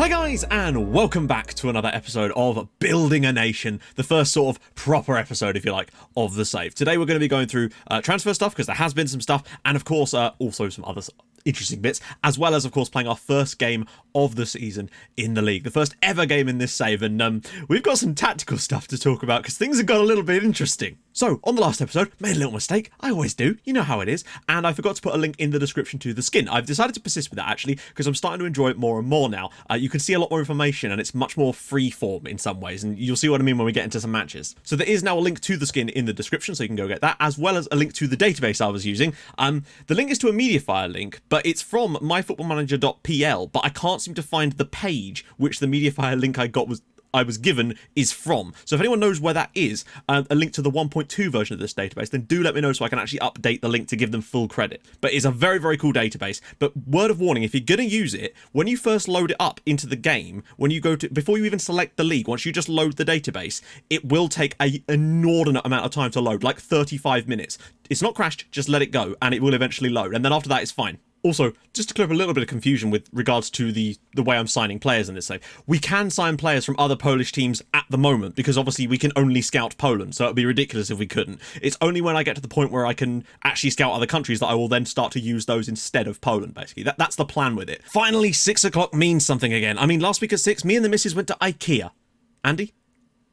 Hi guys, and welcome back to another episode of Building a Nation, the first sort of proper episode, if you like, of the save. Today we're going to be going through transfer stuff, because there has been some stuff, and of course also some other interesting bits, as well as, of course, playing our first game of the season in the league. The first ever game in this save, and we've got some tactical stuff to talk about, because things have got a little bit interesting. So, on the last episode, made a little mistake. I always do. You know how it is. And I forgot to put a link in the description to the skin. I've decided to persist with that, actually, because I'm starting to enjoy it more and more now. You can see a lot more information, and it's much more free-form in some ways, and you'll see what I mean when we get into some matches. So there is now a link to the skin in the description, so you can go get that, as well as a link to the database I was using. The link is to a MediaFire link, but it's from myfootballmanager.pl, but I can't seem to find the page which the MediaFire link I was given is from. So if anyone knows where that is, a link to the 1.2 version of this database, then do let me know so I can actually update the link to give them full credit. But it's a very, very cool database. But word of warning, if you're going to use it, when you first load it up into the game, when you go to, before you even select the league, once you just load the database, it will take an inordinate amount of time to load, like 35 minutes. It's not crashed, just let it go, and it will eventually load. And then after that, it's fine. Also, just to clear up a little bit of confusion with regards to the way I'm signing players in this save, we can sign players from other Polish teams at the moment, because obviously we can only scout Poland, so it would be ridiculous if we couldn't. It's only when I get to the point where I can actually scout other countries that I will then start to use those instead of Poland, basically. That's the plan with it. Finally, 6 o'clock means something again. I mean, last week at 6, me and the missus went to IKEA. Andy,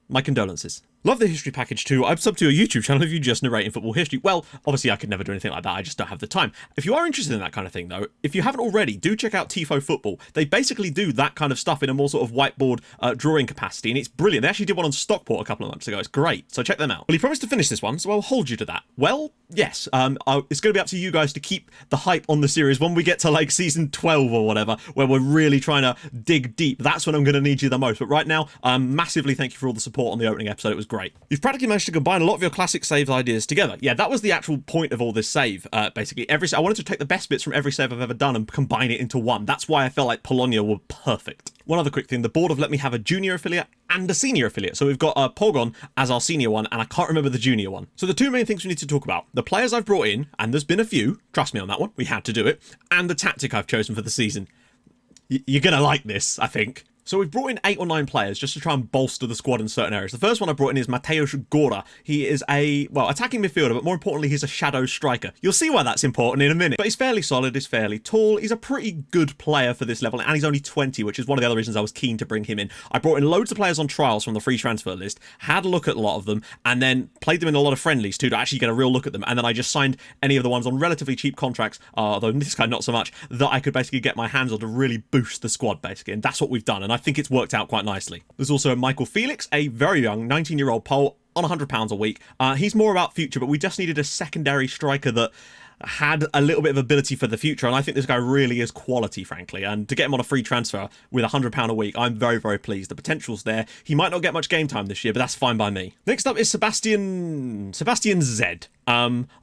my condolences. Love the history package too. I've subbed to your YouTube channel if you just narrating football history. Well, obviously I could never do anything like that. I just don't have the time. If you are interested in that kind of thing though, if you haven't already, do check out Tifo Football. They basically do that kind of stuff in a more sort of whiteboard drawing capacity, and it's brilliant. They actually did one on Stockport a couple of months ago. It's great. So check them out. Well, he promised to finish this one, so I'll hold you to that. Well, yes. It's going to be up to you guys to keep the hype on the series when we get to like season 12 or whatever, where we're really trying to dig deep. That's when I'm going to need you the most. But right now, massively thank you for all the support on the opening episode. It was great. You've practically managed to combine a lot of your classic save ideas together. Yeah, that was the actual point of all this save, basically. I wanted to take the best bits from every save I've ever done and combine it into one. That's why I felt like Polonia were perfect. One other quick thing, the board have let me have a junior affiliate and a senior affiliate. So we've got Pogon as our senior one, and I can't remember the junior one. So the two main things we need to talk about, the players I've brought in, and there's been a few, trust me on that one, we had to do it, and the tactic I've chosen for the season. You're gonna like this, I think. So we've brought in 8 or 9 players just to try and bolster the squad in certain areas. The first one I brought in is Mateusz Góra. He is a, well, attacking midfielder, but more importantly, he's a shadow striker. You'll see why that's important in a minute. But he's fairly solid, he's fairly tall, he's a pretty good player for this level, and he's only 20, which is one of the other reasons I was keen to bring him in. I brought in loads of players on trials from the free transfer list, had a look at a lot of them, and then played them in a lot of friendlies too to actually get a real look at them, and then I just signed any of the ones on relatively cheap contracts, although in this guy not so much, that I could basically get my hands on to really boost the squad, basically, and that's what we've done, and I think it's worked out quite nicely. There's also Michael Felix, a very young 19-year-old Pole on £100 a week. He's more about future, but we just needed a secondary striker that had a little bit of ability for the future, and I think this guy really is quality, frankly, and to get him on a free transfer with £100 a week, I'm very, very pleased. The potential's there. He might not get much game time this year, but that's fine by me. Next up is Sebastian Z.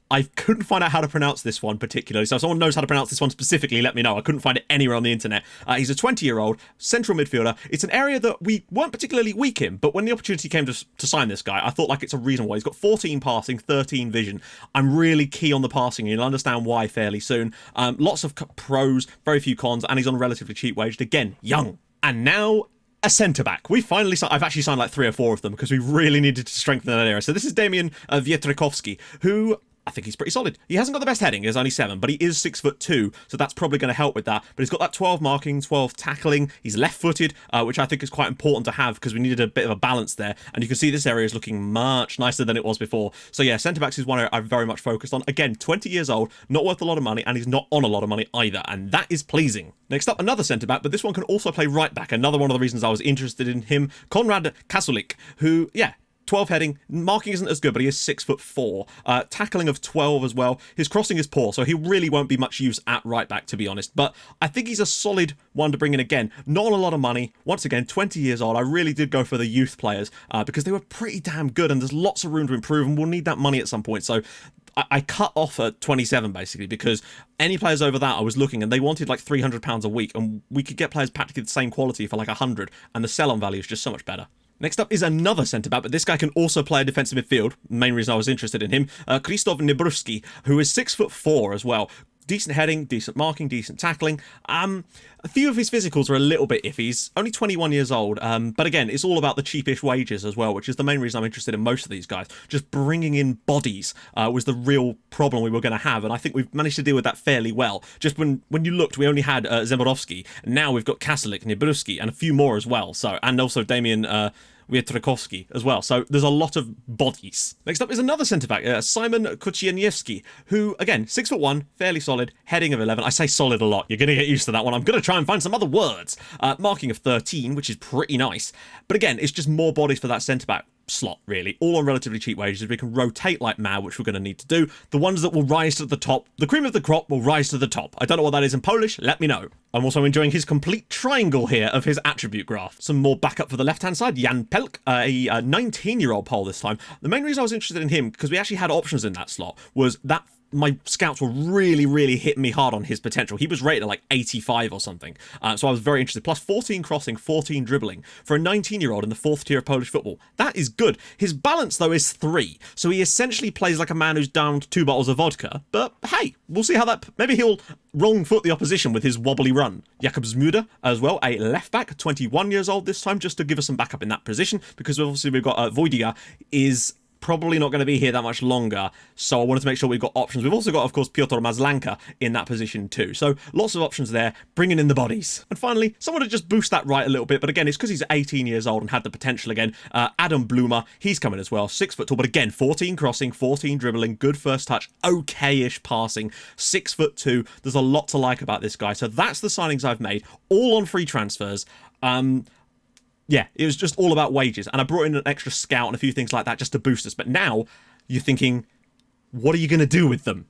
I couldn't find out how to pronounce this one particularly, so if someone knows how to pronounce this one specifically, let me know. I couldn't find it anywhere on the internet. He's a 20-year-old central midfielder. It's an area that we weren't particularly weak in, but when the opportunity came to sign this guy, I thought like it's a reasonable one. He's got 14 passing, 13 vision. I'm really key on the passing, and you'll understand why fairly soon. Lots of pros, very few cons, and he's on a relatively cheap wage. Again, young. And now a centre-back. We finally signed, I've actually signed like 3 or 4 of them because we really needed to strengthen that area. So this is Damian Wietrykowski, who I think he's pretty solid. He hasn't got the best heading, he's only 7, but he is 6'2", so that's probably going to help with that. But he's got that 12 marking, 12 tackling. He's left-footed, which I think is quite important to have because we needed a bit of a balance there. And you can see this area is looking much nicer than it was before. So yeah, centre-backs is one area I've very much focused on. Again, 20 years old, not worth a lot of money, and he's not on a lot of money either, and that is pleasing. Next up, another centre-back, but this one can also play right-back. Another one of the reasons I was interested in him, Konrad Kasulik, who, yeah, 12 heading, marking isn't as good, but he is 6'4". Tackling of 12 as well. His crossing is poor, so he really won't be much use at right back, to be honest. But I think he's a solid one to bring in again. Not on a lot of money. Once again, 20 years old. I really did go for the youth players because they were pretty damn good, and there's lots of room to improve, and we'll need that money at some point. So I cut off at 27 basically because any players over that I was looking and they wanted like £300 a week, and we could get players practically the same quality for like 100, and the sell-on value is just so much better. Next up is another centre-back, but this guy can also play a defensive midfield. Main reason I was interested in him, Krzysztof Nybruski, who is 6'4" as well. decent heading, decent marking, decent tackling. A few of his physicals are a little bit iffy. He's only 21 years old, but again, it's all about the cheapish wages as well, which is the main reason I'm interested in most of these guys. Just bringing in bodies was the real problem we were going to have, and I think we've managed to deal with that fairly well. Just when you looked, we only had Zemborowski, and now we've got Kaselik, Nibruski, and a few more as well. So, and also Damian Wietrokowski as well. So there's a lot of bodies. Next up is another centre-back, Simon Kucieniewski, who, again, 6'1", fairly solid, heading of 11. I say solid a lot. You're going to get used to that one. I'm going to try and find some other words. Marking of 13, which is pretty nice. But again, it's just more bodies for that centre-back slot, really, all on relatively cheap wages. We can rotate like mad, which we're going to need to do. The ones that will rise to the top, the cream of the crop will rise to the top. I don't know what that is in Polish, let me know. I'm also enjoying his complete triangle here of his attribute graph. Some more backup for the left-hand side. Jan Pelk, a 19-year-old Pole this time. The main reason I was interested in him, because we actually had options in that slot, was that my scouts were really hitting me hard on his potential. He was rated at like 85 or something. So I was very interested. Plus 14 crossing, 14 dribbling. For a 19-year-old in the 4th tier of Polish football, that is good. His balance, though, is 3. So he essentially plays like a man who's downed 2 bottles of vodka. But hey, we'll see how that... Maybe he'll wrong foot the opposition with his wobbly run. Jakob Zmuda as well, a left-back, 21 years old this time, just to give us some backup in that position. Because obviously we've got Wojdyga is probably not going to be here that much longer, so I wanted to make sure we've got options. We've also got, of course, Piotr Mazlanka in that position too, so lots of options there, bringing in the bodies. And finally, someone to just boost that right a little bit, but again, it's because he's 18 years old and had the potential again. Adam Bloomer, he's coming as well, 6 foot tall, but again, 14 crossing, 14 dribbling, good first touch, okay-ish passing, 6'2". There's a lot to like about this guy, so that's the signings I've made, all on free transfers. Yeah, it was just all about wages, and I brought in an extra scout and a few things like that just to boost us. But now you're thinking, what are you going to do with them?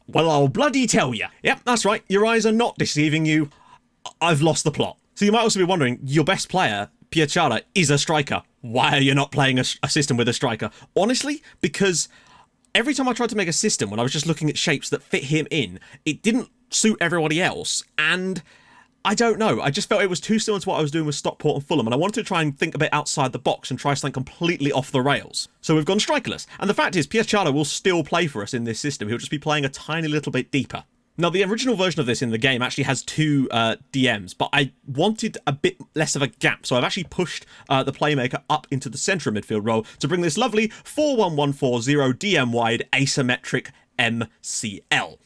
Well, I'll bloody tell you. Yep, that's right. Your eyes are not deceiving you. I've lost the plot. So you might also be wondering, your best player, Pieczara, is a striker. Why are you not playing a system with a striker? Honestly, because every time I tried to make a system when I was just looking at shapes that fit him in, it didn't suit everybody else, and I don't know. I just felt it was too similar to what I was doing with Stockport and Fulham, and I wanted to try and think a bit outside the box and try something completely off the rails. So we've gone strikerless. And the fact is, Pieczara will still play for us in this system. He'll just be playing a tiny little bit deeper. Now, the original version of this in the game actually has 2 DMs, but I wanted a bit less of a gap, so I've actually pushed the playmaker up into the centre of midfield role to bring this lovely 4-1-1-4-0 DM wide asymmetric MCL.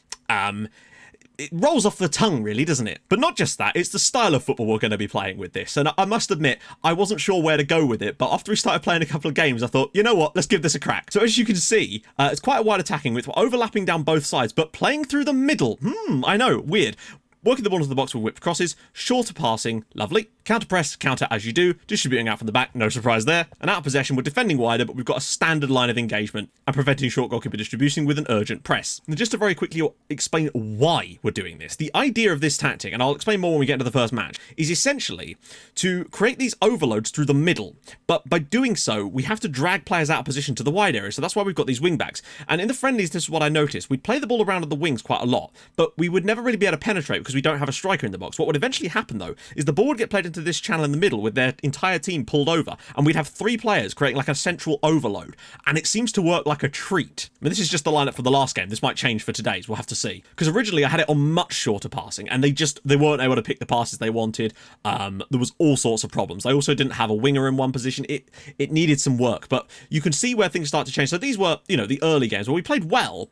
It rolls off the tongue, really, doesn't it? But not just that, it's the style of football we're going to be playing with this. And I must admit, I wasn't sure where to go with it, but after we started playing a couple of games, I thought, you know what, let's give this a crack. So as you can see, it's quite a wide attacking with overlapping down both sides, but playing through the middle. I know, weird. Working the ball into the box with whipped crosses, shorter passing, lovely. Counter press, counter as you do, distributing out from the back, no surprise there. And out of possession, we're defending wider, but we've got a standard line of engagement and preventing short goalkeeper distributing with an urgent press. And just to very quickly explain why we're doing this, the idea of this tactic, and I'll explain more when we get into the first match, is essentially to create these overloads through the middle. But by doing so, we have to drag players out of position to the wide area, so that's why we've got these wing backs. And in the friendlies, this is what I noticed. We'd play the ball around at the wings quite a lot, but we would never really be able to penetrate because we don't have a striker in the box. What would eventually happen, though, is the ball would get played into this channel in the middle with their entire team pulled over, and we'd have 3 players creating like a central overload, and it seems to work like a treat. I mean, this is just the lineup for the last game. This might change for today's. We'll have to see. Because originally I had it on much shorter passing, and they weren't able to pick the passes they wanted. There was all sorts of problems. I also didn't have a winger in one position. It needed some work, but you can see where things start to change. So these were, the early games where we played well,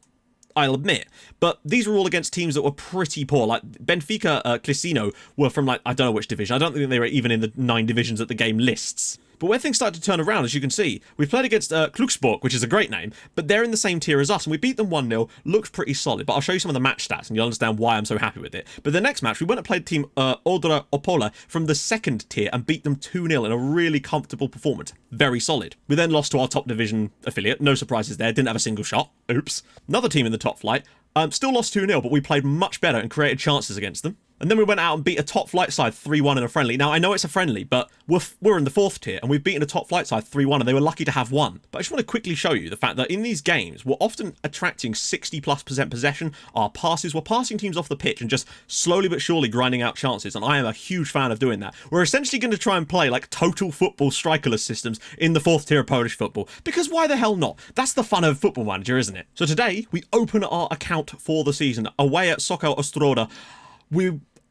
I'll admit, but these were all against teams that were pretty poor. Like Benfica, Clisino were from I don't know which division. I don't think they were even in the 9 divisions that the game lists. But where things started to turn around, as you can see, we played against Kluksborg, which is a great name, but they're in the same tier as us, and we beat them 1-0, looked pretty solid, but I'll show you some of the match stats, and you'll understand why I'm so happy with it. But the next match, we went and played team Odra Opola from the 2nd tier and beat them 2-0 in a really comfortable performance. Very solid. We then lost to our top division affiliate, no surprises there, didn't have a single shot. Oops. Another team in the top flight, still lost 2-0, but we played much better and created chances against them. And then we went out and beat a top flight side 3-1 in a friendly. Now, I know it's a friendly, but we're in the 4th tier, and we've beaten a top flight side 3-1, and they were lucky to have won. But I just want to quickly show you the fact that in these games, we're often attracting 60+% possession. Our passes, we're passing teams off the pitch and just slowly but surely grinding out chances, and I am a huge fan of doing that. We're essentially going to try and play like total football strikerless systems in the 4th tier of Polish football, because why the hell not? That's the fun of Football Manager, isn't it? So today, we open our account for the season away at Sokol Ostroda.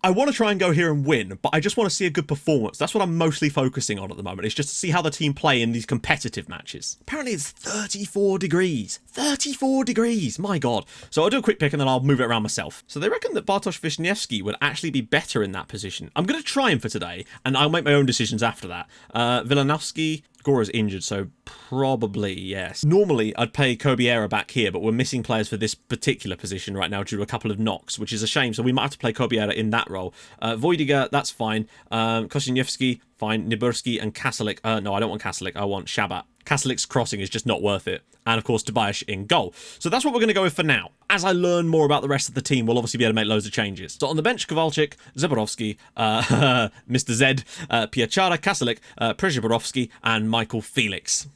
I want to try and go here and win, but I just want to see a good performance. That's what I'm mostly focusing on at the moment. It's just to see how the team play in these competitive matches. Apparently it's 34 degrees. 34 degrees, my god. So I'll do a quick pick and then I'll move it around myself. So they reckon that Bartosz Wiśniewski would actually be better in that position. I'm going to try him for today, and I'll make my own decisions after that. Wilanowski, Gora's injured, so probably yes. Normally, I'd play Kobiera back here, but we're missing players for this particular position right now due to a couple of knocks, which is a shame, so we might have to play Kobiera in that role. Wojdyga, that's fine. Kosiniewski, fine. Nyberski and Kaselik. No, I don't want Kaselik, I want Shabat. Kaselik's crossing is just not worth it. And of course, Tobias in goal. So that's what we're going to go with for now. As I learn more about the rest of the team, we'll obviously be able to make loads of changes. So on the bench, Kowalczyk, Zaborowski, Mr. Z, Pieczara, Kaselik, Przyborowski, and Michael Felix.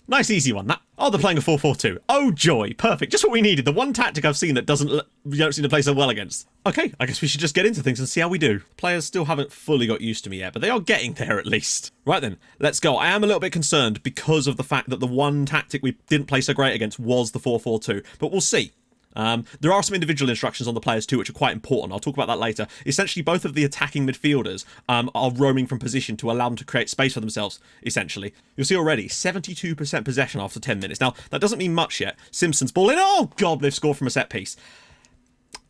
Nice easy one, that. Oh, they're playing a 4-4-2. Oh, joy. Perfect. Just what we needed. The one tactic I've seen that we don't seem to play so well against. Okay, I guess we should just get into things and see how we do. Players still haven't fully got used to me yet, but they are getting there at least. Right then, let's go. I am a little bit concerned because of the fact that the one tactic we didn't play so great against was the 4-4-2, but we'll see. There are some individual instructions on the players too, which are quite important. I'll talk about that later. Essentially, both of the attacking midfielders are roaming from position to allow them to create space for themselves, essentially. You'll see already, 72% possession after 10 minutes. Now, that doesn't mean much yet. Simpson's ball in. Oh, God, they've scored from a set piece.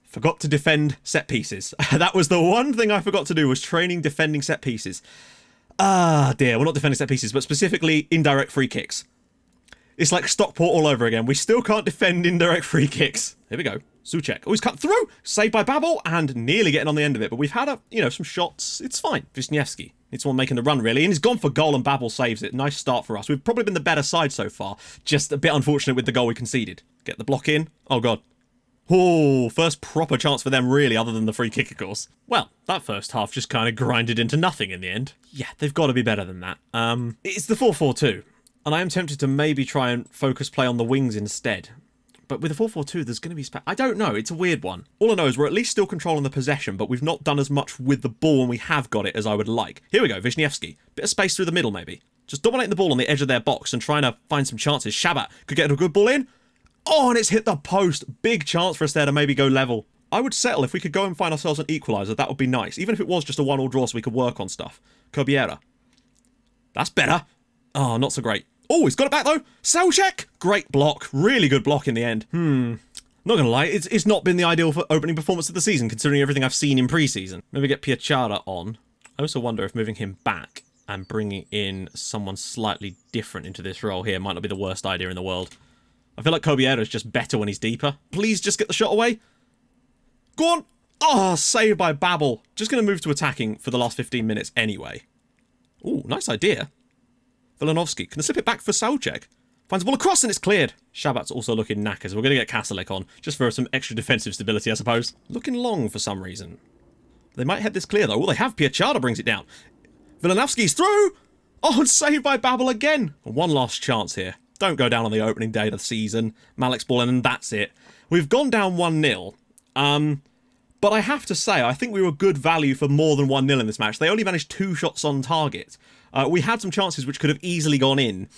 Forgot to defend set pieces. That was the one thing I forgot to do, was training defending set pieces. Ah, dear. We're not defending set pieces, but specifically indirect free kicks. It's like Stockport all over again. We still can't defend indirect free kicks. Here we go. Souček. Oh, he's cut through. Saved by Babel and nearly getting on the end of it. But we've had some shots. It's fine. Wiśniewski needs someone making the run, really. And he's gone for goal and Babel saves it. Nice start for us. We've probably been the better side so far. Just a bit unfortunate with the goal we conceded. Get the block in. Oh, God. Oh, first proper chance for them, really, other than the free kick, of course. Well, that first half just kind of grinded into nothing in the end. Yeah, they've got to be better than that. It's the 4-4-2. And I am tempted to maybe try and focus play on the wings instead. But with a 4-4-2, there's going to be... I don't know. It's a weird one. All I know is we're at least still controlling the possession, but we've not done as much with the ball when we have got it as I would like. Here we go, Wiśniewski. Bit of space through the middle, maybe. Just dominating the ball on the edge of their box and trying to find some chances. Shabat could get a good ball in. Oh, and it's hit the post. Big chance for us there to maybe go level. I would settle if we could go and find ourselves an equaliser. That would be nice. Even if it was just a 1-1 draw so we could work on stuff. Kobiera. That's better. Oh, not so great. Oh, he's got it back though. Souček. Great block. Really good block in the end. Not gonna lie, it's not been the ideal for opening performance of the season, considering everything I've seen in pre-season. Maybe get Pieczara on. I also wonder if moving him back and bringing in someone slightly different into this role here might not be the worst idea in the world. I feel like Kobiera is just better when he's deeper. Please just get the shot away. Go on. Oh, saved by Babel. Just gonna move to attacking for the last 15 minutes anyway. Ooh, nice idea. Wilanowski can slip it back for Souček. Finds the ball across and it's cleared. Shabat's also looking knackers. We're going to get Kaselik on, just for some extra defensive stability, I suppose. Looking long for some reason. They might head this clear, though. Oh, they have. Pieczara brings it down. Wilanowski's through! Oh, and saved by Babel again. One last chance here. Don't go down on the opening day of the season. Malik's ball in, and that's it. We've gone down 1-0. But I have to say, I think we were good value for more than 1-0 in this match. They only managed 2 shots on target. We had some chances which could have easily gone in.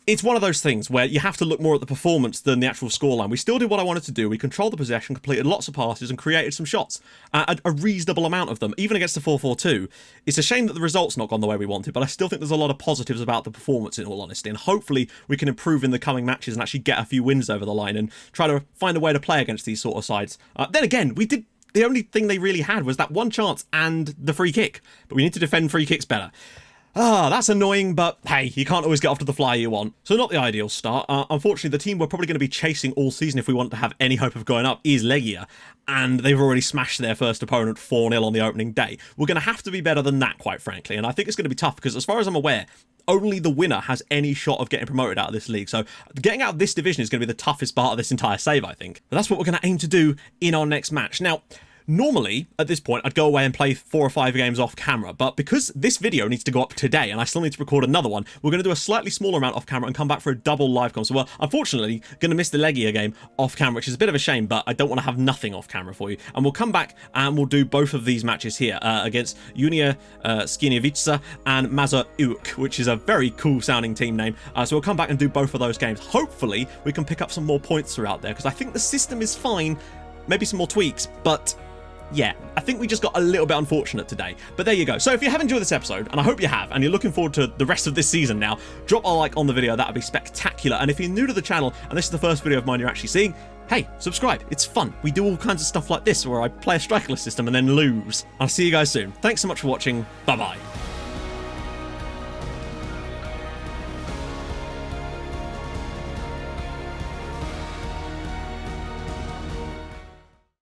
It's one of those things where you have to look more at the performance than the actual scoreline. We still did what I wanted to do. We controlled the possession, completed lots of passes, and created some shots. A reasonable amount of them, even against the 4-4-2. It's a shame that the result's not gone the way we wanted, but I still think there's a lot of positives about the performance, in all honesty. And hopefully we can improve in the coming matches and actually get a few wins over the line and try to find a way to play against these sort of sides. Then again, we did... The only thing they really had was that one chance and the free kick. But we need to defend free kicks better. That's annoying, but hey, you can't always get off to the fly you want. So not the ideal start. Unfortunately, the team we're probably going to be chasing all season if we want to have any hope of going up is Legia. And they've already smashed their first opponent 4-0 on the opening day. We're going to have to be better than that, quite frankly. And I think it's going to be tough because as far as I'm aware, only the winner has any shot of getting promoted out of this league. So getting out of this division is going to be the toughest part of this entire save, I think. But that's what we're going to aim to do in our next match. Now, Normally, at this point, I'd go away and play 4 or 5 games off camera, but because this video needs to go up today and I still need to record another one, we're going to do a slightly smaller amount off camera and come back for a double live com. So we're unfortunately going to miss the Legia game off camera, which is a bit of a shame, but I don't want to have nothing off camera for you. And we'll come back and we'll do both of these matches here against Unia Skierniewice and Mazur Uk, which is a very cool sounding team name. So we'll come back and do both of those games. Hopefully, we can pick up some more points throughout there, because I think the system is fine. Maybe some more tweaks, but yeah, I think we just got a little bit unfortunate today. But there you go. So if you have enjoyed this episode, and I hope you have, and you're looking forward to the rest of this season now, drop a like on the video. That would be spectacular. And if you're new to the channel and this is the first video of mine you're actually seeing, hey, subscribe. It's fun. We do all kinds of stuff like this where I play a strikerless system and then lose. I'll see you guys soon. Thanks so much for watching. Bye-bye.